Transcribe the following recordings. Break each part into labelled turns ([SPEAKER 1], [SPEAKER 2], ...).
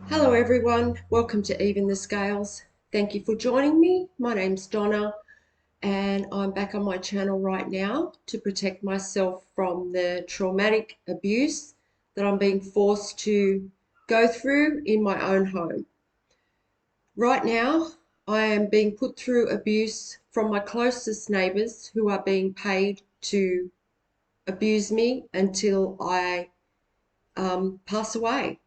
[SPEAKER 1] Hello everyone, welcome to Even the Scales. Thank you for joining me. My name's Donna and I'm back on my channel right now to protect myself from the traumatic abuse that I'm being forced to go through in my own home. Right now, I am being put through abuse from my closest neighbours who are being paid to abuse me until I pass away.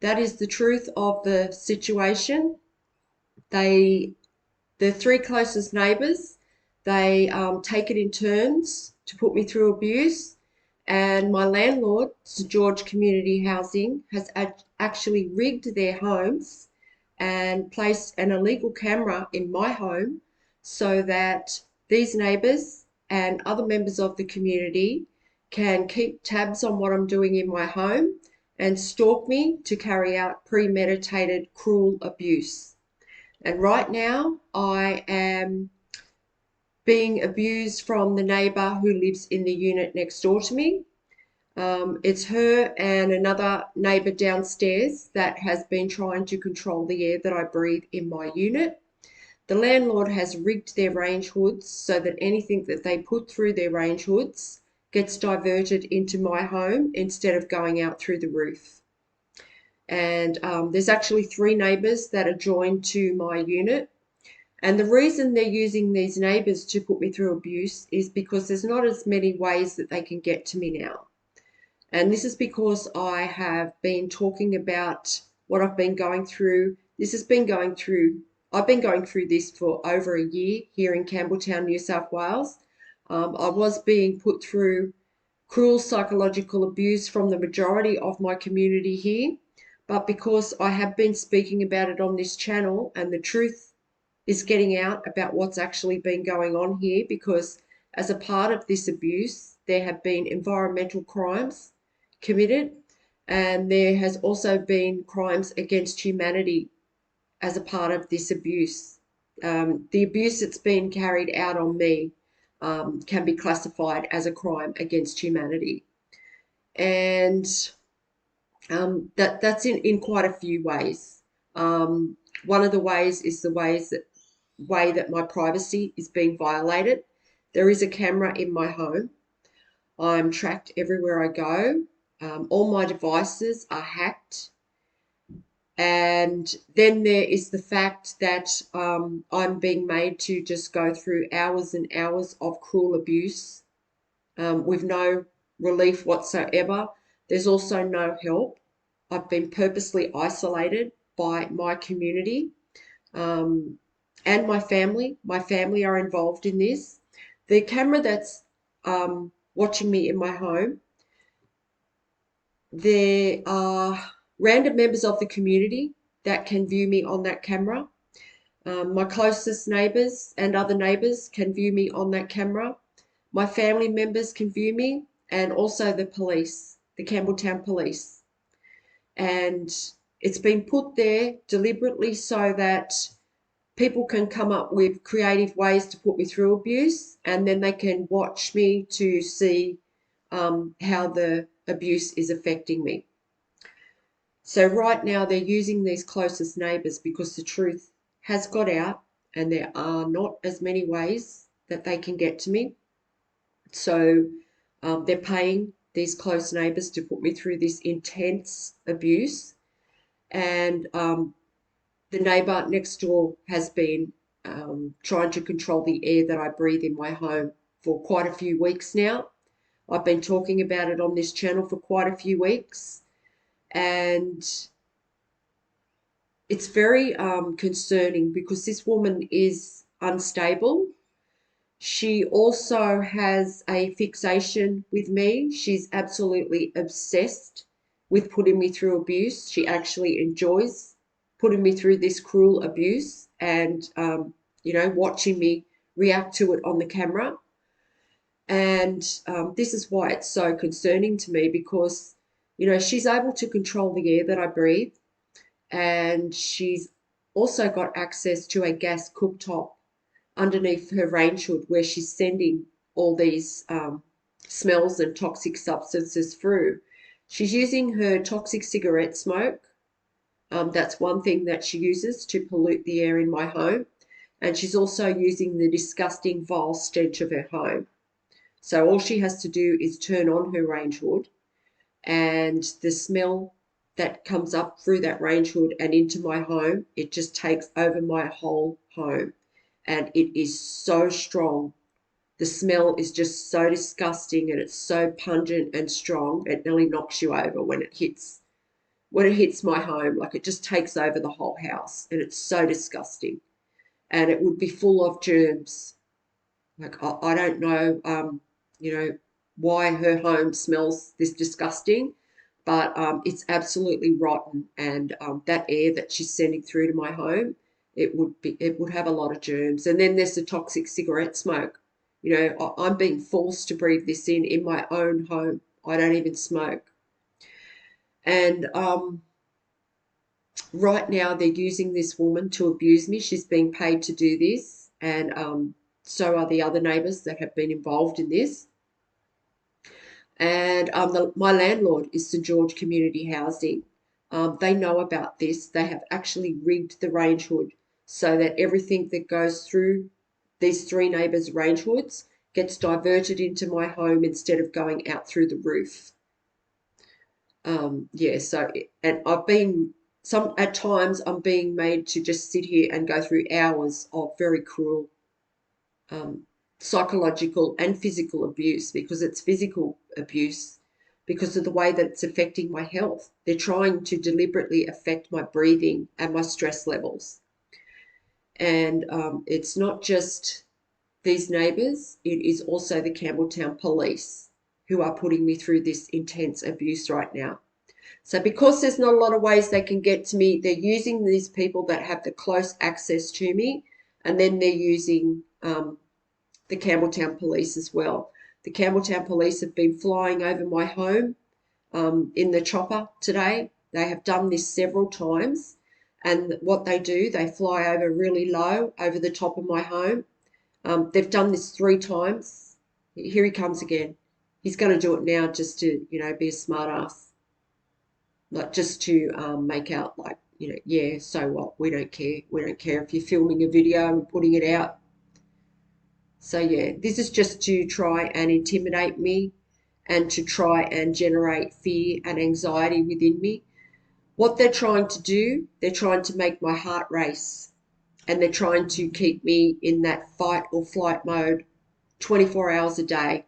[SPEAKER 1] That is the truth of the situation. They, the three closest neighbours, they take it in turns to put me through abuse. And my landlord, St George Community Housing, has actually rigged their homes and placed an illegal camera in my home so that these neighbours and other members of the community can keep tabs on what I'm doing in my home and stalk me to carry out premeditated cruel abuse. And right now, I am being abused from the neighbour who lives in the unit next door to me. It's her and another neighbour downstairs that has been trying to control the air that I breathe in my unit. The landlord has rigged their range hoods so that anything that they put through their range hoods gets diverted into my home instead of going out through the roof. And there's actually three neighbours that are joined to my unit. And the reason they're using these neighbours to put me through abuse is because there's not as many ways that they can get to me now. And this is because I have been talking about what I've been going through. I've been going through this for over a year here in Campbelltown, New South Wales. I was being put through cruel psychological abuse from the majority of my community here. But because I have been speaking about it on this channel and the truth is getting out about what's actually been going on here, because as a part of this abuse, there have been environmental crimes committed, and there has also been crimes against humanity as a part of this abuse. The abuse that's been carried out on me can be classified as a crime against humanity. And that's in quite a few ways. One of the ways is the way that my privacy is being violated. There is a camera in my home. I'm tracked everywhere I go. All my devices are hacked. And then there is the fact that I'm being made to just go through hours and hours of cruel abuse with no relief whatsoever. There's also no help. I've been purposely isolated by my community. And my family. My family are involved in this. The camera that's watching me in my home, there are random members of the community that can view me on that camera. My closest neighbours and other neighbours can view me on that camera. My family members can view me, and also the police, the Campbelltown Police. And it's been put there deliberately so that people can come up with creative ways to put me through abuse, and then they can watch me to see how the abuse is affecting me. So right now they're using these closest neighbours because the truth has got out and there are not as many ways that they can get to me. So they're paying these close neighbours to put me through this intense abuse. And the neighbour next door has been trying to control the air that I breathe in my home for quite a few weeks now. I've been talking about it on this channel for quite a few weeks, and it's very concerning because this woman is unstable. She also has a fixation with me. She's absolutely obsessed with putting me through abuse. She actually enjoys putting me through this cruel abuse and, watching me react to it on the camera. And this is why it's so concerning to me because, she's able to control the air that I breathe, and she's also got access to a gas cooktop underneath her range hood where she's sending all these smells and toxic substances through. She's using her toxic cigarette smoke That's one thing that she uses to pollute the air in my home. And she's also using the disgusting vile stench of her home. So all she has to do is turn on her range hood, and the smell that comes up through that range hood and into my home, it just takes over my whole home. And it is so strong. The smell is just so disgusting, and it's so pungent and strong. It nearly knocks you over when it hits my home. Like, it just takes over the whole house, and it's so disgusting. And it would be full of germs. Like, I don't know, why her home smells this disgusting, but it's absolutely rotten. And that air that she's sending through to my home, it would have a lot of germs. And then there's the toxic cigarette smoke. I'm being forced to breathe this in my own home. I don't even smoke. And right now they're using this woman to abuse me. She's being paid to do this, and so are the other neighbours that have been involved in this. And my landlord is St George Community Housing. They know about this. They have actually rigged the range hood so that everything that goes through these three neighbours' range hoods gets diverted into my home instead of going out through the roof. Yeah, so, and at times I'm being made to just sit here and go through hours of very cruel um, psychological and physical abuse, because it's physical abuse because of the way that it's affecting my health. They're trying to deliberately affect my breathing and my stress levels. And it's not just these neighbours, it is also the Campbelltown Police who are putting me through this intense abuse right now. So because there's not a lot of ways they can get to me, they're using these people that have the close access to me, and then they're using the Campbelltown Police as well. The Campbelltown Police have been flying over my home in the chopper today. They have done this several times. And what they do, they fly over really low over the top of my home. They've done this 3 times. Here he comes again. He's going to do it now just to, be a smart ass. Like, just to make out like, yeah, so what? We don't care. We don't care if you're filming a video and putting it out. So yeah, this is just to try and intimidate me and to try and generate fear and anxiety within me. What they're trying to do, they're trying to make my heart race, and they're trying to keep me in that fight or flight mode 24 hours a day.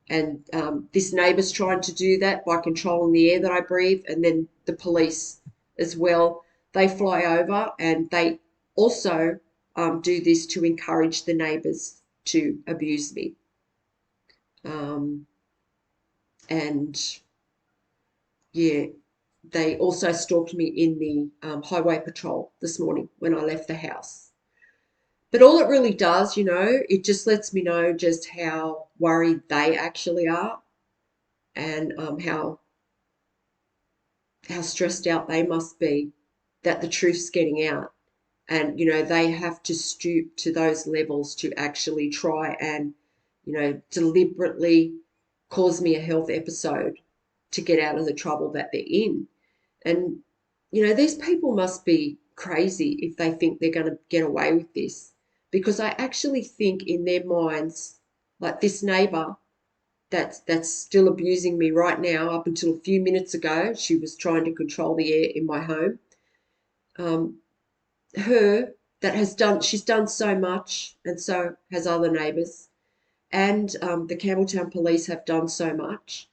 [SPEAKER 1] And this neighbour's trying to do that by controlling the air that I breathe, and then the police as well. They fly over, and they also do this to encourage the neighbours to abuse me. And yeah, they also stalked me in the highway patrol this morning when I left the house. But all it really does, it just lets me know just how worried they actually are, and how stressed out they must be that the truth's getting out. And, they have to stoop to those levels to actually try and, deliberately cause me a health episode to get out of the trouble that they're in. And, these people must be crazy if they think they're going to get away with this. Because I actually think in their minds, like this neighbour that's still abusing me right now, up until a few minutes ago, she was trying to control the air in my home. She's done so much, and so has other neighbours. And the Campbelltown Police have done so much.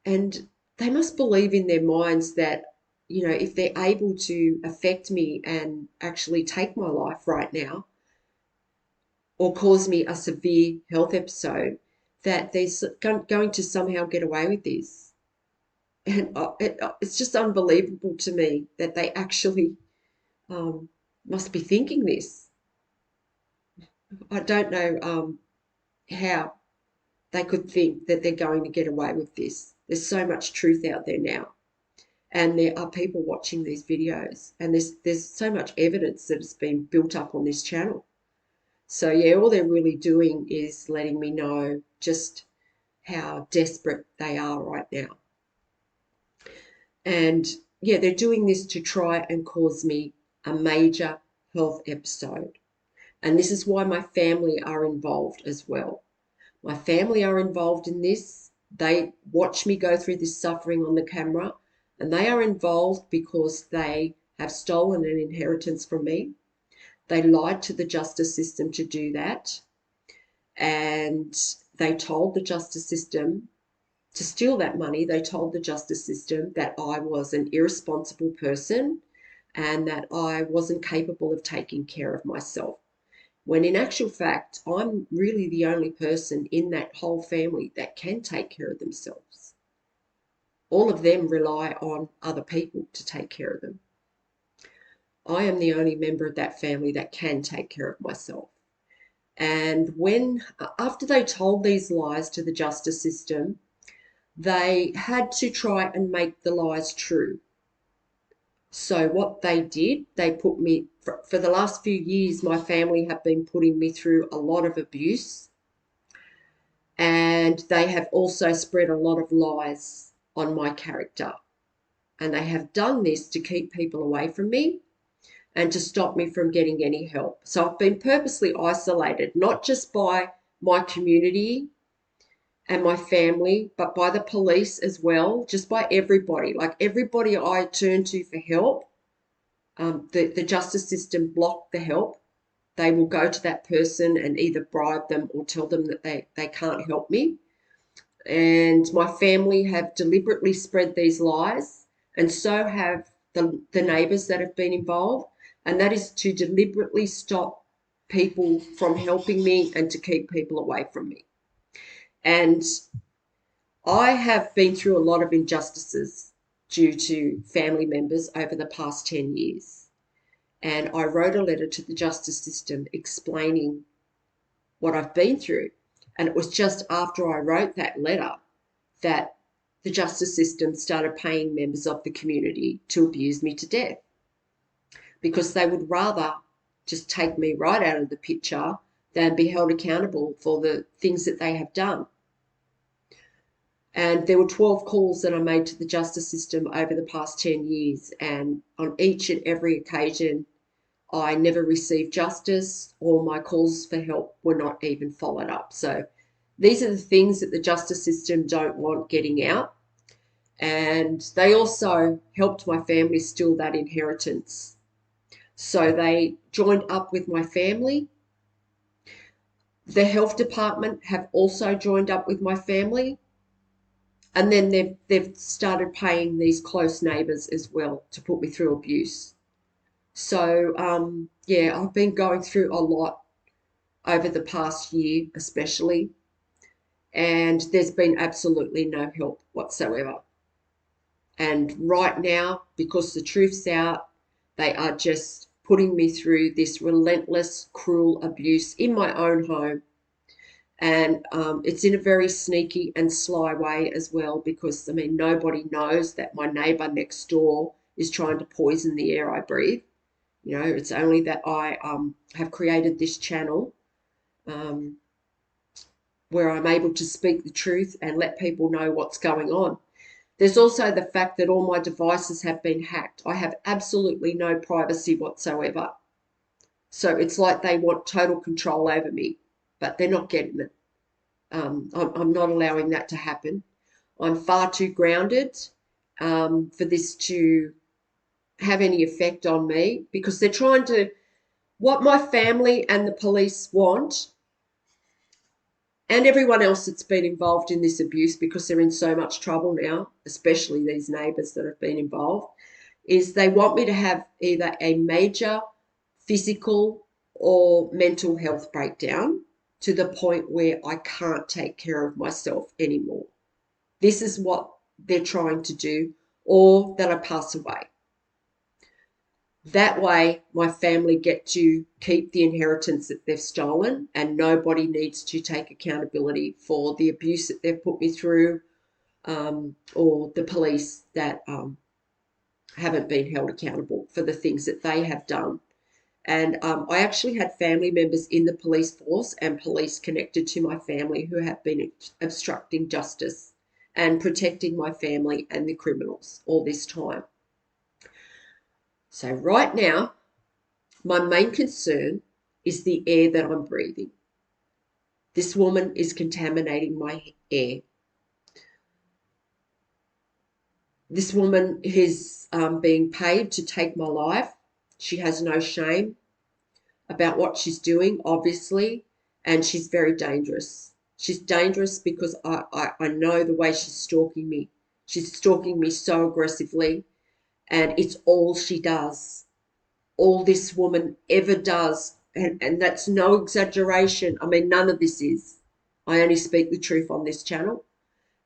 [SPEAKER 1] And they must believe in their minds that, if they're able to affect me and actually take my life right now, or cause me a severe health episode, that they're going to somehow get away with this. And it's just unbelievable to me that they actually must be thinking this. I don't know how they could think that they're going to get away with this. There's so much truth out there now, and there are people watching these videos, and there's so much evidence that has been built up on this channel. So yeah, all they're really doing is letting me know just how desperate they are right now. And yeah, they're doing this to try and cause me a major health episode. And this is why my family are involved as well. My family are involved in this. They watch me go through this suffering on the camera, and they are involved because they have stolen an inheritance from me. They lied to the justice system to do that, and they told the justice system to steal that money. They told the justice system that I was an irresponsible person and that I wasn't capable of taking care of myself. When in actual fact, I'm really the only person in that whole family that can take care of themselves. All of them rely on other people to take care of them. I am the only member of that family that can take care of myself. And after they told these lies to the justice system, they had to try and make the lies true. So what they did, they put me, for the last few years, my family have been putting me through a lot of abuse, and they have also spread a lot of lies on my character. And they have done this to keep people away from me and to stop me from getting any help. So I've been purposely isolated, not just by my community and my family, but by the police as well, just by everybody. Like everybody I turn to for help, the justice system block the help. They will go to that person and either bribe them or tell them that they can't help me. And my family have deliberately spread these lies, and so have the neighbours that have been involved. And that is to deliberately stop people from helping me and to keep people away from me. And I have been through a lot of injustices due to family members over the past 10 years. And I wrote a letter to the justice system explaining what I've been through. And it was just after I wrote that letter that the justice system started paying members of the community to abuse me to death, because they would rather just take me right out of the picture than be held accountable for the things that they have done. And there were 12 calls that I made to the justice system over the past 10 years. And on each and every occasion, I never received justice, or my calls for help were not even followed up. So these are the things that the justice system don't want getting out. And they also helped my family steal that inheritance. So they joined up with my family. The health department have also joined up with my family. And then they've started paying these close neighbours as well to put me through abuse. So, yeah, I've been going through a lot over the past year, especially, and there's been absolutely no help whatsoever. And right now, because the truth's out, they are just putting me through this relentless, cruel abuse in my own home. And it's in a very sneaky and sly way as well, because, I mean, nobody knows that my neighbour next door is trying to poison the air I breathe. You know, it's only that I have created this channel um, where I'm able to speak the truth and let people know what's going on. There's also the fact that all my devices have been hacked. I have absolutely no privacy whatsoever. So it's like they want total control over me, but they're not getting it. I'm not allowing that to happen. I'm far too grounded for this to have any effect on me, because they're trying to, what my family and the police want, and everyone else that's been involved in this abuse, because they're in so much trouble now, especially these neighbours that have been involved, is they want me to have either a major physical or mental health breakdown to the point where I can't take care of myself anymore. This is what they're trying to do, or that I pass away. That way, my family get to keep the inheritance that they've stolen, and nobody needs to take accountability for the abuse that they've put me through, or the police that haven't been held accountable for the things that they have done. And I actually had family members in the police force and police connected to my family who have been obstructing justice and protecting my family and the criminals all this time. So right now, my main concern is the air that I'm breathing. This woman is contaminating my air. This woman is being paid to take my life. She has no shame about what she's doing, obviously, and she's very dangerous. She's dangerous because I know the way she's stalking me. She's stalking me so aggressively, and it's all she does. All this woman ever does, and that's no exaggeration. I mean, none of this is. I only speak the truth on this channel.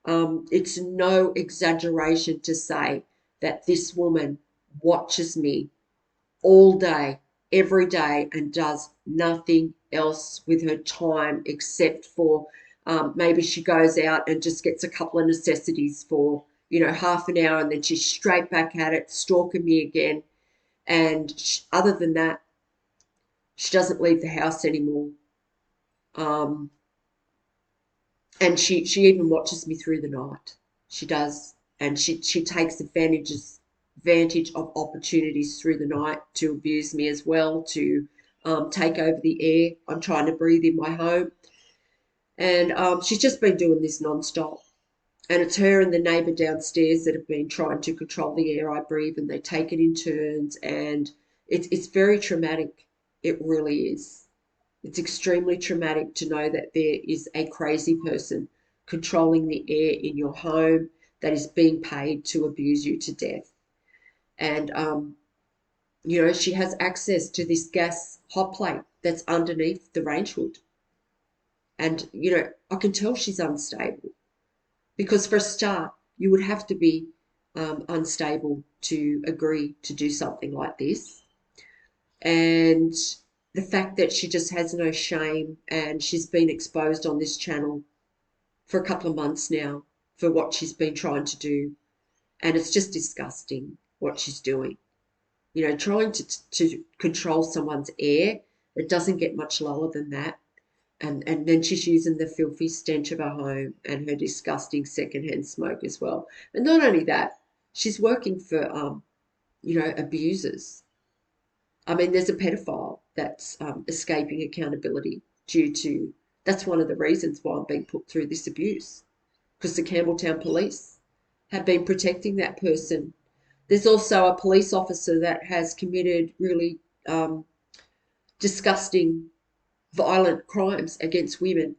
[SPEAKER 1] It's no exaggeration to say that this woman watches me all day, every day, and does nothing else with her time except for maybe she goes out and just gets a couple of necessities for, half an hour, and then she's straight back at it, stalking me again. And other than that, she doesn't leave the house anymore. Um, and she even watches me through the night. She does, and she takes advantage of opportunities through the night to abuse me as well, to take over the air I'm trying to breathe in my home. And she's just been doing this nonstop. And it's her and the neighbour downstairs that have been trying to control the air I breathe, and they take it in turns. And it's very traumatic. It really is. It's extremely traumatic to know that there is a crazy person controlling the air in your home that is being paid to abuse you to death. And, she has access to this gas hot plate that's underneath the range hood. And, I can tell she's unstable because, for a start, you would have to be unstable to agree to do something like this. And the fact that she just has no shame, and she's been exposed on this channel for a couple of months now for what she's been trying to do. And it's just disgusting what she's doing. Trying to control someone's air, it doesn't get much lower than that. And then she's using the filthy stench of her home and her disgusting secondhand smoke as well. And not only that, she's working for, abusers. I mean, there's a pedophile that's escaping accountability that's one of the reasons why I'm being put through this abuse, because the Campbelltown police have been protecting that person. There's also a police officer that has committed really disgusting, violent crimes against women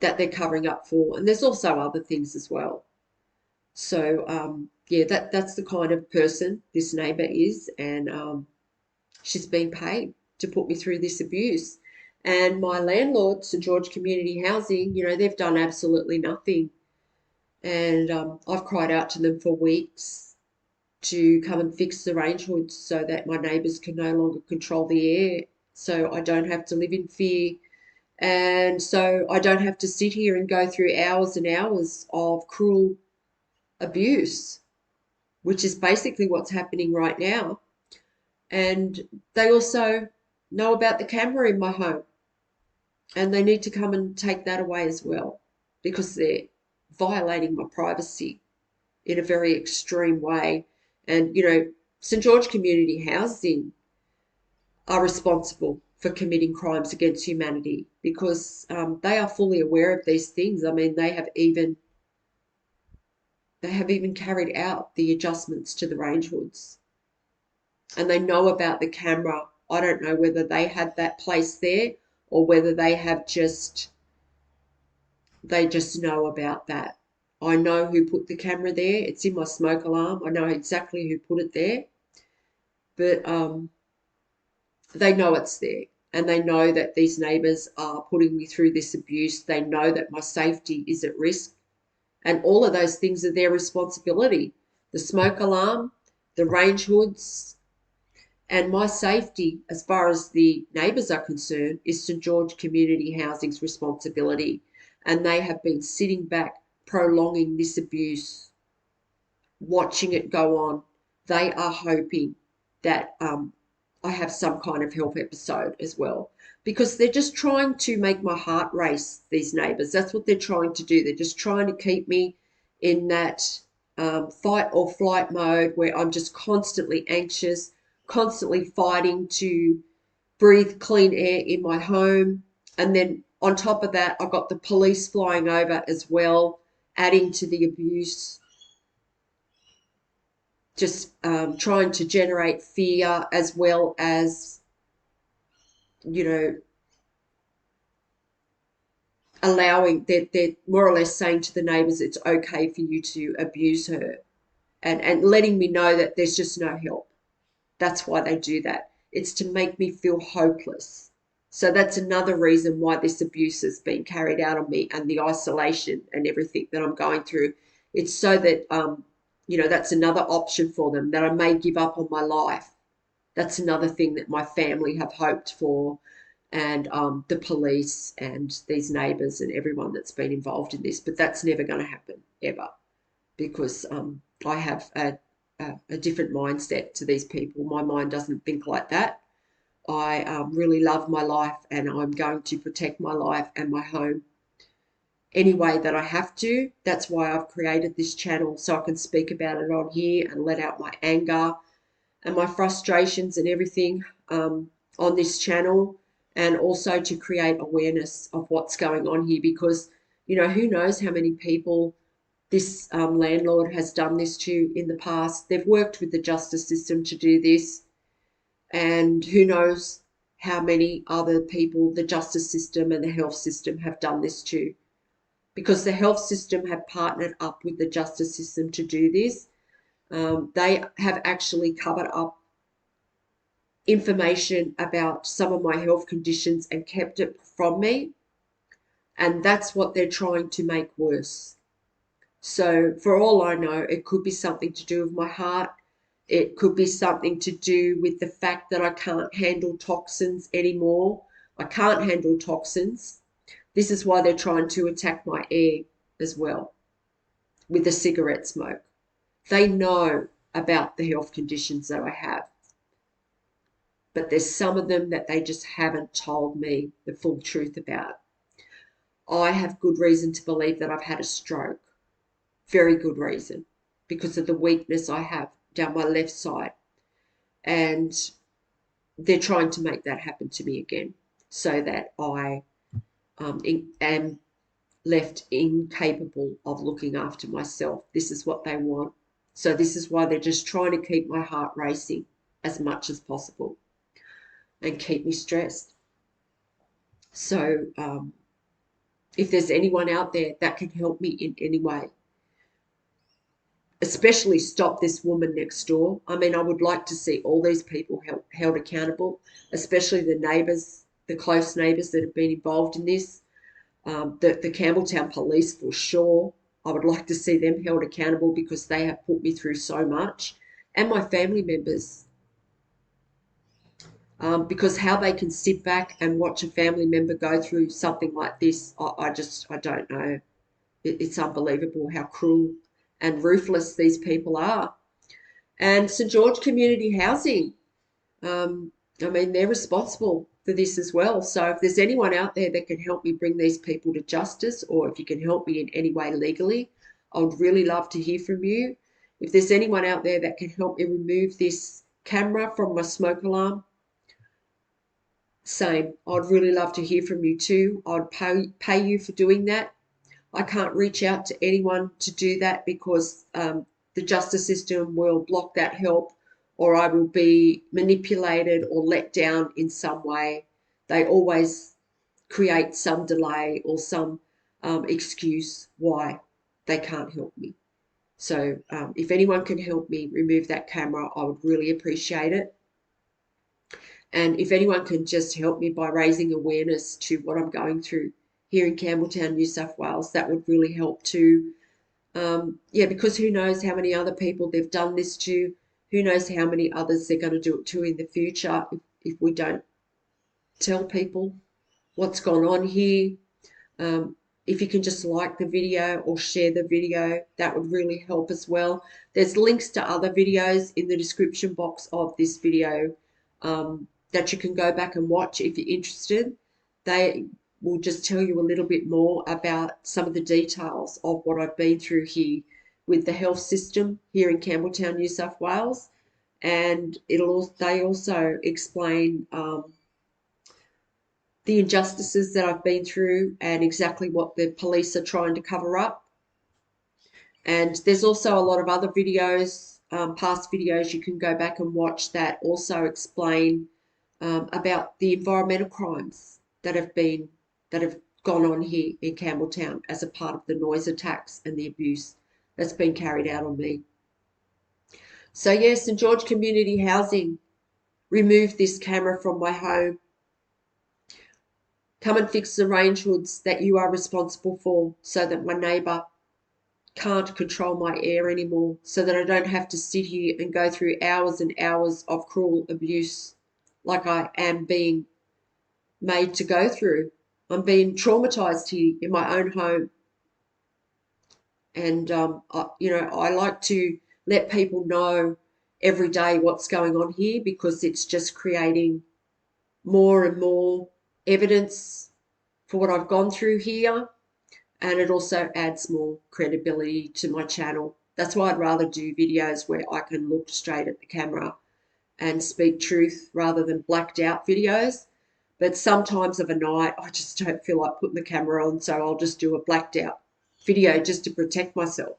[SPEAKER 1] that they're covering up for. And there's also other things as well. So, that's the kind of person this neighbour is. And she's been paid to put me through this abuse. And my landlord, St George Community Housing, they've done absolutely nothing. And I've cried out to them for weeks to come and fix the range hoods so that my neighbours can no longer control the air, so I don't have to live in fear. And so I don't have to sit here and go through hours and hours of cruel abuse, which is basically what's happening right now. And they also know about the camera in my home, and they need to come and take that away as well, because they're violating my privacy in a very extreme way. And, St George Community Housing are responsible for committing crimes against humanity, because they are fully aware of these things. I mean, they have even carried out the adjustments to the range hoods, and they know about the camera. I don't know whether they had that placed there or whether they just know about that. I know who put the camera there. It's in my smoke alarm. I know exactly who put it there. But they know it's there, and they know that these neighbours are putting me through this abuse. They know that my safety is at risk, and all of those things are their responsibility. The smoke alarm, the range hoods, and my safety, as far as the neighbours are concerned, is St George Community Housing's responsibility. And they have been sitting back, prolonging this abuse, watching it go on. They are hoping that I have some kind of health episode as well, because they're just trying to make my heart race, these neighbours. That's what they're trying to do. They're just trying to keep me in that fight or flight mode where I'm just constantly anxious, constantly fighting to breathe clean air in my home. And then on top of that, I've got the police flying over as well, adding to the abuse, just trying to generate fear as well as, you know, allowing, they're more or less saying to the neighbours it's okay for you to abuse her, and letting me know that there's just no help. That's why they do that. It's to make me feel hopeless. So that's another reason why this abuse has been carried out on me, and the isolation and everything that I'm going through. It's so that, that's another option for them, that I may give up on my life. That's another thing that my family have hoped for, and the police and these neighbours and everyone that's been involved in this. But that's never going to happen, ever, because I have a different mindset to these people. My mind doesn't think like that. I really love my life, and I'm going to protect my life and my home any way that I have to. That's why I've created this channel, so I can speak about it on here and let out my anger and my frustrations and everything on this channel, and also to create awareness of what's going on here, because, who knows how many people this landlord has done this to in the past. They've worked with the justice system to do this, and who knows how many other people the justice system and the health system have done this to, because the health system have partnered up with the justice system to do this. They have actually covered up information about some of my health conditions and kept it from me, and that's what they're trying to make worse. So for all I know, it could be something to do with my heart. It could be something to do with the fact that I can't handle toxins anymore. I can't handle toxins. This is why they're trying to attack my air as well with the cigarette smoke. They know about the health conditions that I have, but there's some of them that they just haven't told me the full truth about. I have good reason to believe that I've had a stroke. Very good reason, because of the weakness I have down my left side. And they're trying to make that happen to me again, so that I am left incapable of looking after myself. This is what they want. So this is why they're just trying to keep my heart racing as much as possible and keep me stressed. So if there's anyone out there that can help me in any way, especially stop this woman next door. I mean, I would like to see all these people held accountable, especially the neighbours, the close neighbours that have been involved in this. The Campbelltown police, for sure. I would like to see them held accountable, because they have put me through so much, and my family members. Because how they can sit back and watch a family member go through something like this, I don't know. It's unbelievable how cruel and ruthless these people are. And St George Community Housing, I mean, they're responsible for this as well. So if there's anyone out there that can help me bring these people to justice, or if you can help me in any way legally, I would really love to hear from you. If there's anyone out there that can help me remove this camera from my smoke alarm, same. I'd really love to hear from you too. I'd pay you for doing that. I can't reach out to anyone to do that, because the justice system will block that help, or I will be manipulated or let down in some way. They always create some delay or some excuse why they can't help me. So if anyone can help me remove that camera, I would really appreciate it. And if anyone can just help me by raising awareness to what I'm going through here in Campbelltown, New South Wales, that would really help too. Because who knows how many other people they've done this to. Who knows how many others they're going to do it to in the future if we don't tell people what's gone on here. If you can just like the video or share the video, that would really help as well. There's links to other videos in the description box of this video that you can go back and watch if you're interested. They will just tell you a little bit more about some of the details of what I've been through here with the health system here in Campbelltown, New South Wales, and they also explain the injustices that I've been through and exactly what the police are trying to cover up. And there's also a lot of other videos, past videos you can go back and watch that also explain about the environmental crimes that have gone on here in Campbelltown as a part of the noise attacks and the abuse that's been carried out on me. So yes, St George Community Housing removed this camera from my home. Come and fix the range hoods that you are responsible for so that my neighbour can't control my air anymore, so that I don't have to sit here and go through hours and hours of cruel abuse like I am being made to go through. I'm being traumatized here in my own home. And, I like to let people know every day what's going on here, because it's just creating more and more evidence for what I've gone through here. And it also adds more credibility to my channel. That's why I'd rather do videos where I can look straight at the camera and speak truth rather than blacked out videos. But sometimes of a night, I just don't feel like putting the camera on, so I'll just do a blacked out video just to protect myself.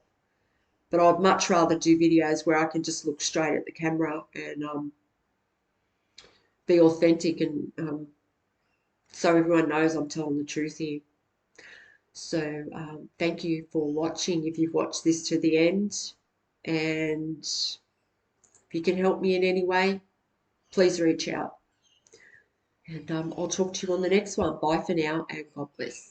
[SPEAKER 1] But I'd much rather do videos where I can just look straight at the camera and be authentic, and so everyone knows I'm telling the truth here. So thank you for watching if you've watched this to the end. And if you can help me in any way, please reach out. And I'll talk to you on the next one. Bye for now, and God bless.